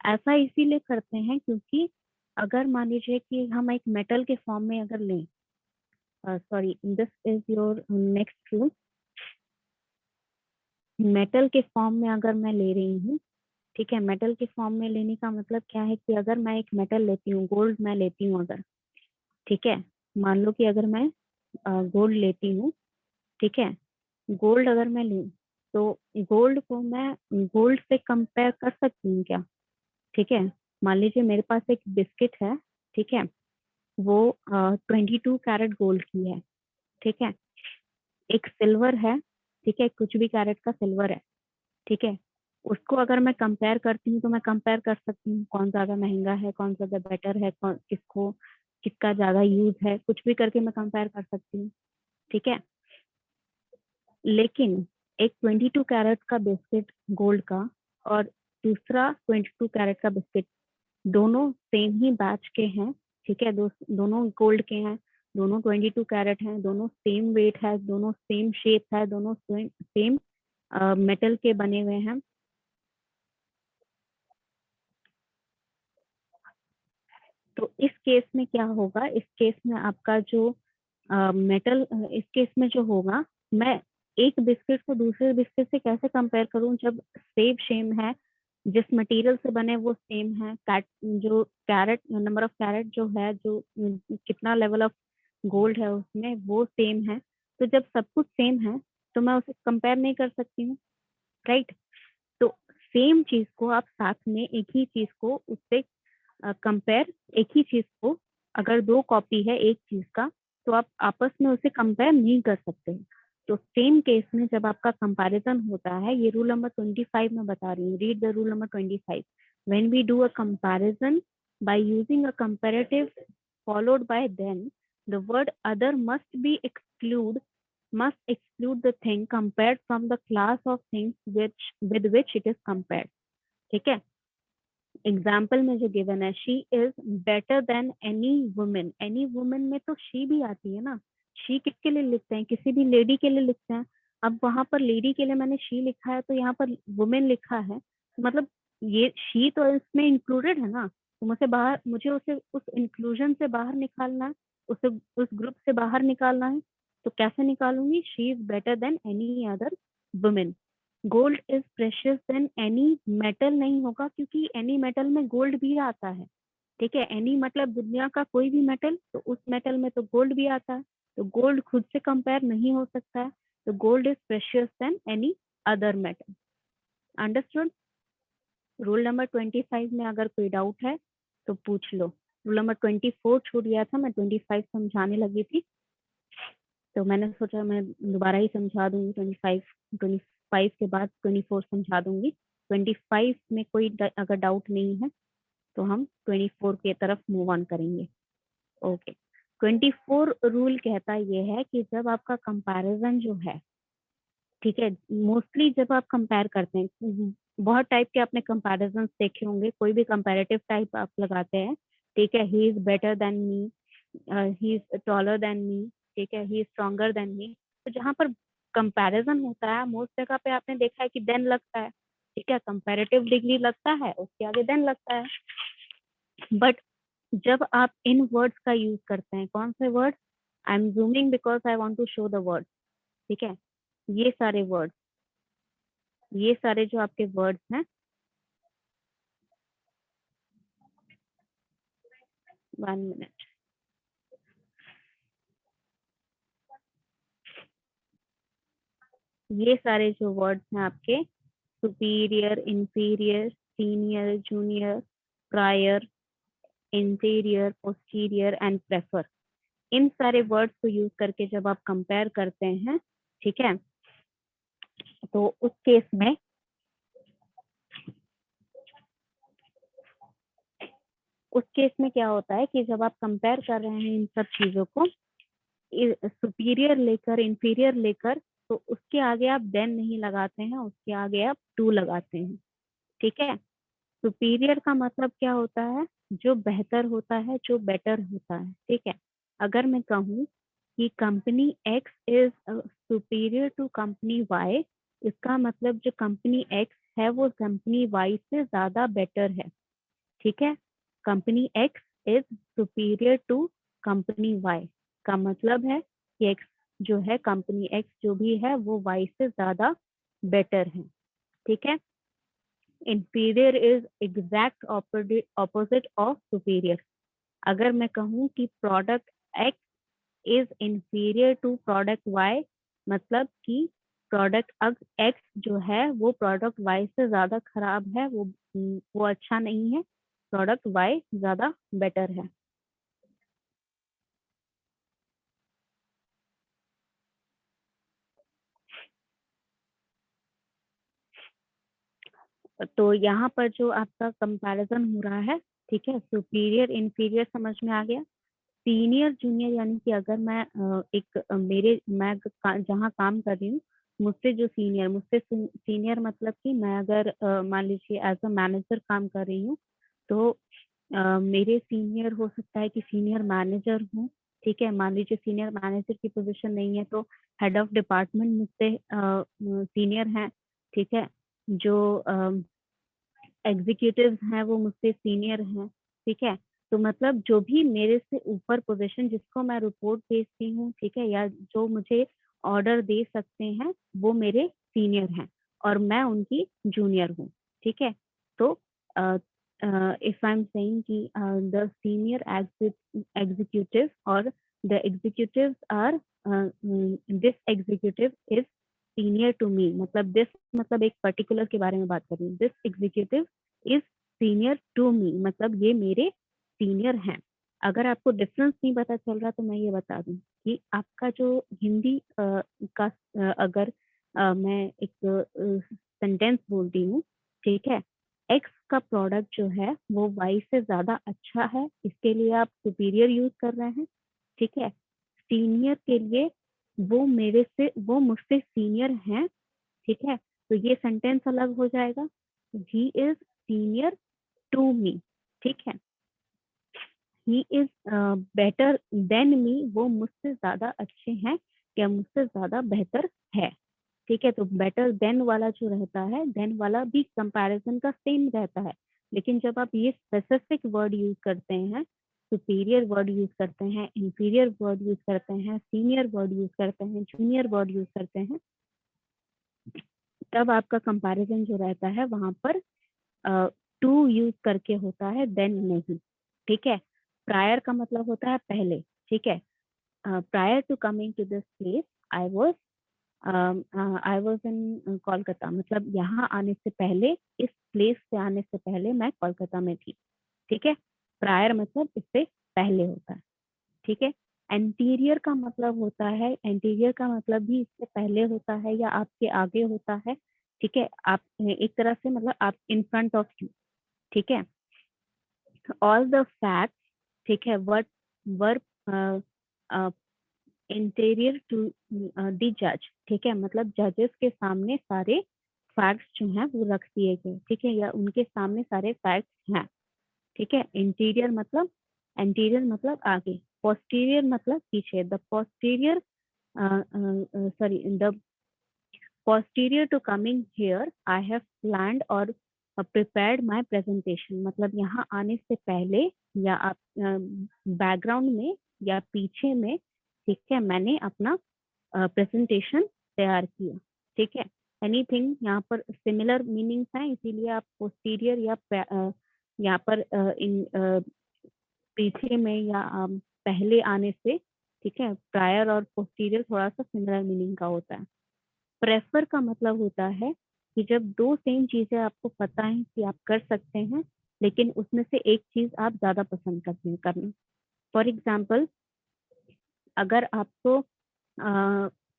ऐसा इसीलिए करते हैं क्योंकि अगर मान लीजिए कि हम एक मेटल के फॉर्म में अगर लें, sorry, this is your next rule, metal के फॉर्म में अगर मैं ले रही हूँ, ठीक है, मेटल के फॉर्म में लेने का मतलब क्या है कि अगर मैं एक मेटल लेती हूँ, गोल्ड मैं लेती हूँ अगर, ठीक है, मान लो कि अगर मैं गोल्ड लेती हूँ, ठीक है, गोल्ड अगर मैं लूँ, तो गोल्ड को मैं गोल्ड से कंपेयर कर सकती हूँ क्या, ठीक है। मान लीजिए मेरे पास एक बिस्किट है, ठीक है, वो 22 कैरेट गोल्ड की है, ठीक है, एक सिल्वर है, ठीक है, कुछ भी कैरेट का सिल्वर है, ठीक है, उसको अगर मैं कंपेयर करती हूँ तो मैं कंपेयर कर सकती हूँ कौन ज्यादा महंगा है, कौन ज्यादा बेटर है, किसको किसका ज्यादा यूज है, कुछ भी करके मैं कंपेयर कर सकती हूँ, ठीक है। लेकिन एक 22 कैरेट का बिस्किट गोल्ड का और दूसरा 22 कैरेट का बिस्किट, दोनों सेम ही बैच के हैं, ठीक है, दोनों गोल्ड के हैं, दोनों 22 कैरेट हैं, दोनों सेम वेट है, दोनों सेम शेप है, दोनों सेम मेटल के बने हुए हैं। तो इस केस में क्या होगा, इस केस में आपका जो मेटल, इस केस में जो होगा, मैं एक बिस्किट को दूसरे बिस्किट से कैसे कंपेयर करूं जब सेम सेम है, जिस मटेरियल से बने वो सेम है, जो कैरेट नंबर ऑफ कैरेट जो है, जो कितना लेवल ऑफ गोल्ड है उसमें वो सेम है। तो जब सब कुछ सेम है तो मैं उसे कंपेयर नहीं कर सकती हूँ, राइट। तो सेम चीज को आप साथ में एक ही चीज को उससे कंपेयर, एक ही चीज को, अगर दो कॉपी है एक चीज का, तो आप आपस में उसे कंपेयर नहीं कर सकते। तो सेम केस में जब आपका कंपैरिजन होता है, ये रूल नंबर 25 में बता रही हूँ, read the rule number 25। When we do a comparison by using a comparative followed by then, the word other must exclude the thing compared from the class of things with which it is compared, ठीक है। एग्जाम्पल में जो गिवन है, she is better than any women, any women में तो शी भी आती है ना, शी किसके लिए लिखते हैं, किसी भी लेडी के लिए लिखते हैं। अब वहां पर लेडी के लिए मैंने शी लिखा है, तो यहाँ पर वुमेन लिखा है, मतलब ये शी तो इसमें इंक्लूडेड है ना, तो मुझे उसे उस इंक्लूजन से बाहर निकालना है, उसे उस ग्रुप से बाहर निकालना है। तो कैसे निकालूंगी, she is better than any other women. Gold is precious than any metal नहीं होगा, क्योंकि एनी मेटल में गोल्ड भी आता है, ठीक है, एनी मतलब दुनिया का कोई भी मेटल, तो उस मेटल में तो गोल्ड भी आता है, तो गोल्ड खुद से कंपेयर नहीं हो सकता है। तो gold is precious than any other metal. Understood. Rule number 25 में अगर कोई डाउट है तो पूछ लो। रूल नंबर 24 छूट गया था, मैं 25 समझाने लगी थी, तो मैंने सोचा मैं दोबारा ही समझा दूंगी। 25 के बाद 24 समझा दूंगी। 25 में कोई अगर डाउट नहीं है तो हम 24 की तरफ मूव ऑन करेंगे। ओके। 24 रूल कहता ये है कि जब आपका कंपैरिजन जो है, ठीक है। मोस्टली जब आप कंपेयर करते हैं, बहुत टाइप के आपने कंपैरिजन देखे होंगे, कोई भी कंपैरेटिव टाइप आप लगाते हैं, ठीक है, he is better than me, he is taller than me, ठीक है, he is stronger than me. तो जहाँ पर कंपैरिजन होता है मोस्ट जगह पे आपने देखा है कि देन लगता है, ठीक है, कंपैरेटिव डिग्री लगता है, उसके आगे देन लगता है। बट जब आप इन वर्ड्स का यूज करते हैं, कौन से word, I am zooming because I want to show the word, ठीक है, ये सारे वर्ड्स, ये सारे जो आपके वर्ड्स हैं, 1 मिनट, ये सारे जो वर्ड्स हैं आपके, superior, inferior, senior, junior, prior, interior, posterior and prefer, इन सारे वर्ड्स को यूज करके जब आप कंपेयर करते हैं, ठीक है, तो उस केस में क्या होता है कि जब आप कंपेयर कर रहे हैं इन सब चीजों को, सुपीरियर लेकर, इंफीरियर लेकर, तो उसके आगे आप देन नहीं लगाते हैं, उसके आगे आप टू लगाते हैं, ठीक है। सुपीरियर का मतलब क्या होता है, जो बेहतर होता है, जो बेटर होता है, ठीक है। अगर मैं कहूँ कि company X is superior to company Y, इसका मतलब जो कंपनी एक्स है वो कंपनी वाई से ज्यादा बेटर है, ठीक है। Company X is superior to company Y का मतलब है कि एक्स जो है, कंपनी एक्स जो भी है वो वाई से ज्यादा बेटर है, ठीक है। Inferior is exact opposite of superior. अगर मैं कहूँ कि product X is inferior to product Y, मतलब कि प्रोडक्ट एक्स जो है वो प्रोडक्ट वाई से ज्यादा खराब है, वो अच्छा नहीं है, प्रोडक्ट वाई ज्यादा बेटर है। तो यहाँ पर जो आपका कंपैरिजन हो रहा है, ठीक है, सुपीरियर इंफीरियर समझ में आ गया। सीनियर जूनियर यानी कि अगर मैं एक मैं जहाँ काम कर रही हूँ, मुझसे सीनियर मतलब कि मैं अगर मान लीजिए एज अ मैनेजर काम कर रही हूँ, तो मेरे सीनियर हो सकता है कि सीनियर मैनेजर हूँ, ठीक है। मान लीजिए सीनियर मैनेजर की पोजीशन नहीं है तो हेड ऑफ डिपार्टमेंट मुझसे सीनियर हैं, ठीक है। जो एग्जीक्यूटिव हैं वो मुझसे सीनियर हैं, ठीक है। तो मतलब जो भी मेरे से ऊपर पोजीशन जिसको मैं रिपोर्ट भेजती हूँ, ठीक है, या जो मुझे ऑर्डर दे सकते हैं, वो मेरे सीनियर हैं और मैं उनकी जूनियर हूँ, ठीक है। तो इफ आई एम सेइंग कि द सीनियर एग्जीक्यूटिव और the executive are, this executive is senior to me, मतलब दिस मतलब एक पर्टिकुलर के बारे में बात कर रही हूँ, this executive is senior to me, मतलब ये मेरे सीनियर हैं। अगर आपको डिफरेंस नहीं पता चल रहा तो मैं ये बता दूं कि आपका जो हिंदी का अगर मैं एक सेंटेंस बोलती हूँ, ठीक है, एक्स का प्रोडक्ट जो है वो वाई से ज्यादा अच्छा है, इसके लिए आप सुपीरियर यूज कर रहे हैं, ठीक है। सीनियर के लिए वो मुझसे सीनियर हैं, ठीक है, तो ये सेंटेंस अलग हो जाएगा, he is senior to me, ठीक है। He is better than me, वो मुझसे ज्यादा अच्छे हैं या मुझसे ज्यादा बेहतर है, ठीक है। तो बेटर देन वाला जो रहता है, देन वाला भी कंपैरिजन का सेम रहता है, लेकिन जब आप ये स्पेसिफिक वर्ड यूज करते हैं, सुपीरियर वर्ड यूज करते हैं, इंफीरियर वर्ड यूज करते हैं, सीनियर वर्ड यूज करते हैं, जूनियर वर्ड यूज करते हैं, तब आपका कंपैरिजन जो रहता है वहां पर टू यूज करके होता है, देन नहीं, ठीक है। प्रायर का मतलब होता है पहले, ठीक है। Prior to coming to this place I was I was in Kolkata, मतलब यहाँ आने से पहले, इस प्लेस से आने से पहले मैं कोलकाता में थी, ठीक है। प्रायर मतलब इससे पहले होता है, ठीक है। एंटीरियर का मतलब होता है, एंटीरियर का मतलब भी इससे पहले होता है या आपके आगे होता है, ठीक है। आप एक तरह से मतलब आप इन फ्रंट ऑफ यू, ठीक है। ऑल द फैक्ट्स, ठीक है, word verb interior to the जज, ठीक है, मतलब जजेस के सामने सारे फैक्ट्स जो हैं वो रख दिए गए, ठीक है, या उनके सामने सारे फैक्ट्स हैं, ठीक है। इंटीरियर मतलब, एंटीरियर मतलब आगे, पोस्टीरियर मतलब पीछे, the posterior sorry, the posterior to coming here I have planned और prepared my presentation, मतलब यहाँ आने से पहले या आप बैकग्राउंड में या पीछे में, ठीक है, मैंने अपना प्रेजेंटेशन तैयार किया, ठीक है। एनीथिंग यहाँ पर सिमिलर मीनिंग्स हैं, इसीलिए आप पोस्टीरियर या यहाँ पर इन पीछे में या पहले आने से, ठीक है, प्रायर और पोस्टीरियर थोड़ा सा सिमिलर मीनिंग का होता है। प्रेफर का मतलब होता है कि जब दो सेम चीजें आपको पता है कि आप कर सकते हैं, लेकिन उसमें से एक चीज आप ज्यादा पसंद करते हैं करना। फॉर एग्जाम्पल, अगर आपको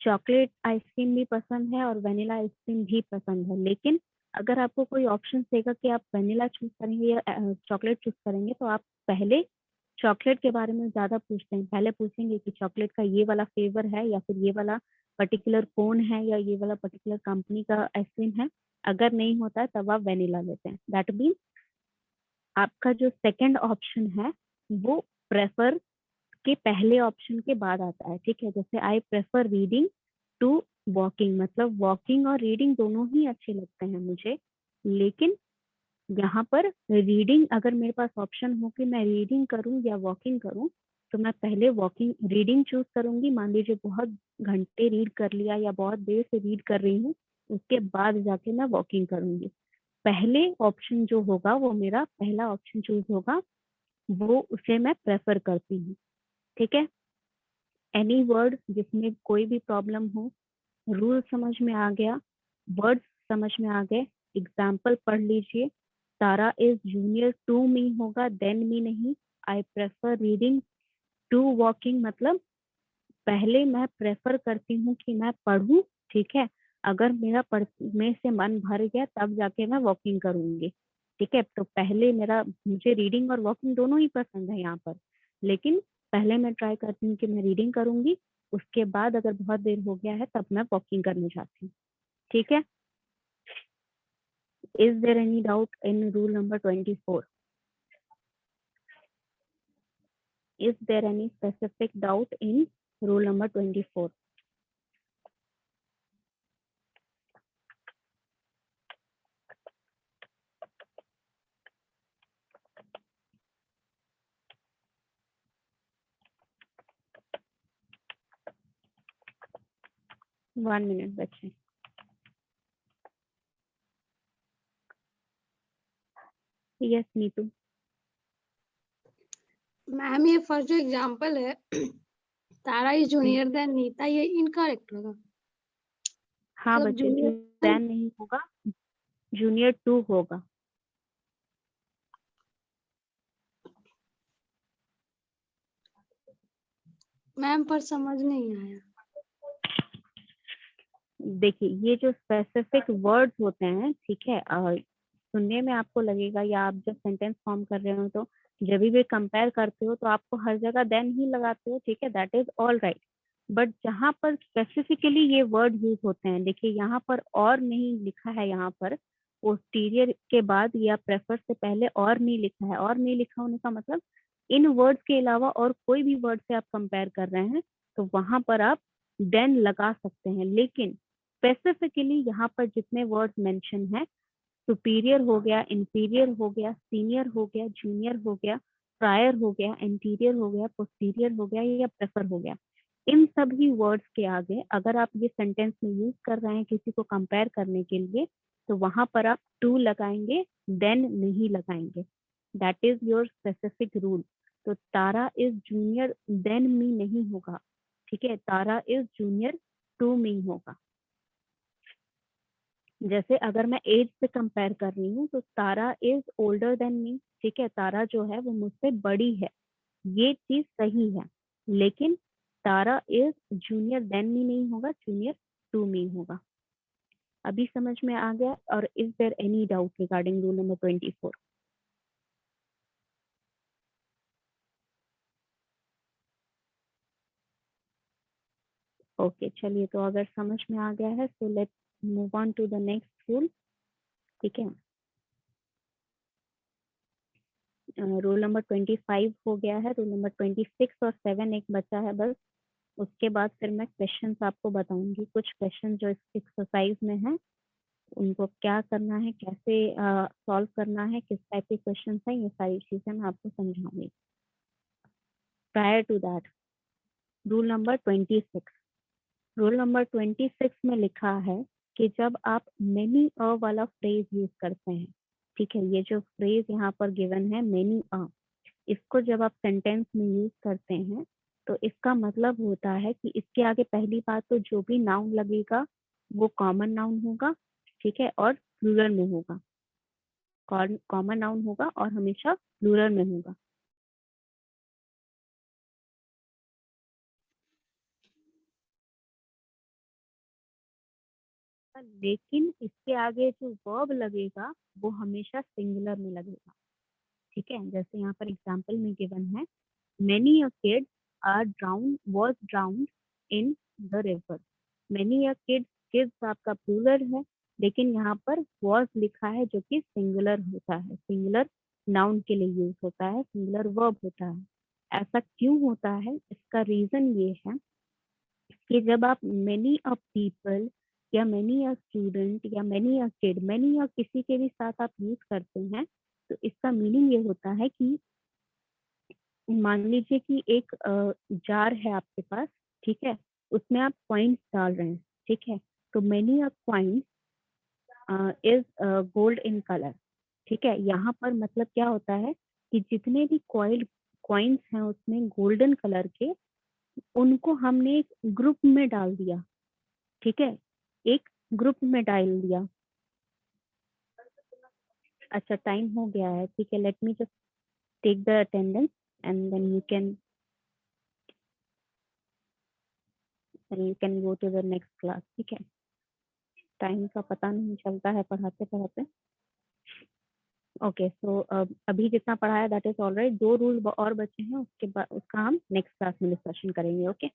चॉकलेट आइसक्रीम भी पसंद है और वेनिला आइसक्रीम भी पसंद है, लेकिन अगर आपको कोई ऑप्शन देगा कि आप वेनिला चूज करेंगे या चॉकलेट चूज करेंगे, तो आप पहले चॉकलेट के बारे में ज्यादा पूछते हैं, पहले पूछेंगे कि चॉकलेट का ये वाला फ्लेवर है या फिर ये वाला पर्टिकुलर कोन है या ये वाला पर्टिकुलर कंपनी का आइसक्रीम है। अगर नहीं होता है तब आप वेनिला लेते हैं। दैट मीन्स आपका जो सेकंड ऑप्शन है वो प्रेफर के पहले ऑप्शन के बाद आता है, ठीक है। जैसे I prefer reading to walking, मतलब वॉकिंग और रीडिंग दोनों ही अच्छे लगते हैं मुझे, लेकिन यहाँ पर रीडिंग, अगर मेरे पास ऑप्शन हो कि मैं रीडिंग करूँ या वॉकिंग करूँ, तो मैं पहले वॉकिंग रीडिंग चूज करूंगी। मान लीजिए बहुत घंटे रीड कर लिया या बहुत देर से रीड कर रही हूँ, उसके बाद जाके मैं वॉकिंग करूंगी। पहले ऑप्शन जो होगा वो मेरा पहला ऑप्शन चूज होगा, वो उसे मैं प्रेफर करती हूँ, ठीक है। एनी वर्ड जिसमें कोई भी प्रॉब्लम हो, रूल समझ में आ गया, वर्ड्स समझ में आ गए, एग्जाम्पल पढ़ लीजिए। Tara is junior to me होगा, देन मी नहीं। I prefer reading to walking, मतलब पहले मैं प्रेफर करती हूँ कि मैं पढ़ूं, ठीक है। अगर मेरा पढ़ने से मन भर गया तब जाके मैं वॉकिंग करूंगी, ठीक है। तो पहले मेरा, मुझे रीडिंग और वॉकिंग दोनों ही पसंद है यहाँ पर, लेकिन पहले मैं ट्राई करती हूँ कि मैं रीडिंग करूंगी, उसके बाद अगर बहुत देर हो गया है तब मैं वॉकिंग करने जाती हूँ, ठीक है। Is there any doubt in rule number 24? Is there any specific doubt in rule number 24? 1 minute बच्चे। यस नीतू। मैम ये फर्स्ट जो एग्जांपल है तारा इज जूनियर देन नीता, ये इनकरेक्ट होगा। हाँ मतलब बच्चे, जूनियर देन नहीं होगा, जूनियर 2 होगा। मैम पर समझ नहीं आया। देखिए ये जो स्पेसिफिक वर्ड्स होते हैं, ठीक है, सुनने में आपको लगेगा या आप जब सेंटेंस फॉर्म कर रहे हो तो जब भी कंपेयर करते हो तो आपको हर जगह देन ही लगाते हो, ठीक है, that is all right. But जहाँ पर स्पेसिफिकली ये वर्ड यूज होते हैं, देखिए यहाँ पर और नहीं लिखा है, यहाँ पर पोस्टीरियर के बाद या प्रेफर से पहले और नहीं लिखा है। और नहीं लिखा होने का मतलब इन वर्ड्स के अलावा और कोई भी वर्ड से आप कंपेयर कर रहे हैं तो वहां पर आप देन लगा सकते हैं, लेकिन स्पेसिफिकली यहाँ पर जितने वर्ड्स मेंशन है, सुपीरियर हो गया, इंफीरियर हो गया, सीनियर हो गया, जूनियर हो गया, प्रायर हो गया, एंटीरियर हो गया, पोस्टीरियर हो गया या प्रेफर हो गया, इन सभी वर्ड्स के आगे अगर आप ये सेंटेंस में यूज कर रहे हैं किसी को कंपेयर करने के लिए, तो वहां पर आप टू लगाएंगे, देन नहीं लगाएंगे। That is your specific rule. तो तारा इज जूनियर देन मी नहीं होगा, ठीक है, तारा इज जूनियर टू मी होगा। जैसे अगर मैं एज से कंपेयर कर रही हूँ तो तारा इज ओल्डर देन मी, ठीक है, तारा जो है वो मुझसे बड़ी है, ये चीज सही है, लेकिन तारा इज जूनियर देन मी नहीं होगा, जूनियर टू मी होगा। अभी समझ में आ गया? और is there any doubt regarding rule number 24? Okay चलिए, तो अगर समझ में आ गया है so let's move on to the next rule. ठीक है, रूल नंबर 25 हो गया है, रूल नंबर 26 और 7 एक बचा है बस। उसके बाद फिर मैं क्वेश्चंस आपको बताऊंगी, कुछ क्वेश्चन जो इस एक्सरसाइज में है उनको क्या करना है, कैसे सॉल्व करना है, किस टाइप के क्वेश्चन है, ये सारी चीजें मैं आपको समझाऊंगी। Prior to that, rule number 26, rule number 26 में लिखा है कि जब आप मेनी अ वाला फ्रेज यूज करते हैं, ठीक है, ये जो फ्रेज यहाँ पर गिवन है मेनी अ, इसको जब आप सेंटेंस में यूज करते हैं तो इसका मतलब होता है कि इसके आगे पहली बात तो जो भी नाउन लगेगा वो कॉमन नाउन होगा, ठीक है, और प्लूरल में होगा। कॉमन नाउन होगा और हमेशा प्लूरल में होगा। लेकिन इसके आगे जो वर्ब लगेगा वो हमेशा सिंगुलर में लगेगा। ठीक है, जैसे यहाँ पर एग्जाम्पल में गिवन है, many a kid are drowned was drowned in the river। many a kids, kids आपका प्लूरल है, लेकिन यहाँ पर was लिखा है जो कि सिंगुलर होता है, सिंगुलर नाउन के लिए यूज होता है, सिंगुलर वर्ब होता है। ऐसा क्यों होता है, इसका रीजन ये है कि जब आप many a people या many a student या many a kid, many a किसी के भी साथ आप यूज करते हैं तो इसका मीनिंग ये होता है कि मान लीजिए कि एक जार है आपके पास, ठीक है, उसमें आप पॉइंट्स डाल रहे हैं, ठीक है, तो many of points is gold in colour. ठीक है, यहाँ पर मतलब क्या होता है कि जितने भी कॉइन्स हैं उसमें गोल्डन कलर के, उनको हमने एक ग्रुप में डाल दिया। ठीक है, एक ग्रुप में डाल दिया। अच्छा टाइम हो गया है, ठीक है, let me just take the attendance and then you can go to the next class. ठीक है, टाइम का पता नहीं चलता है पढ़ाते पढ़ाते। ओके सो अभी जितना पढ़ाया दैट इज ऑलराइट। 2 रूल और बचे हैं, उसके बाद उसका हम नेक्स्ट क्लास में डिस्कशन करेंगे। ओके।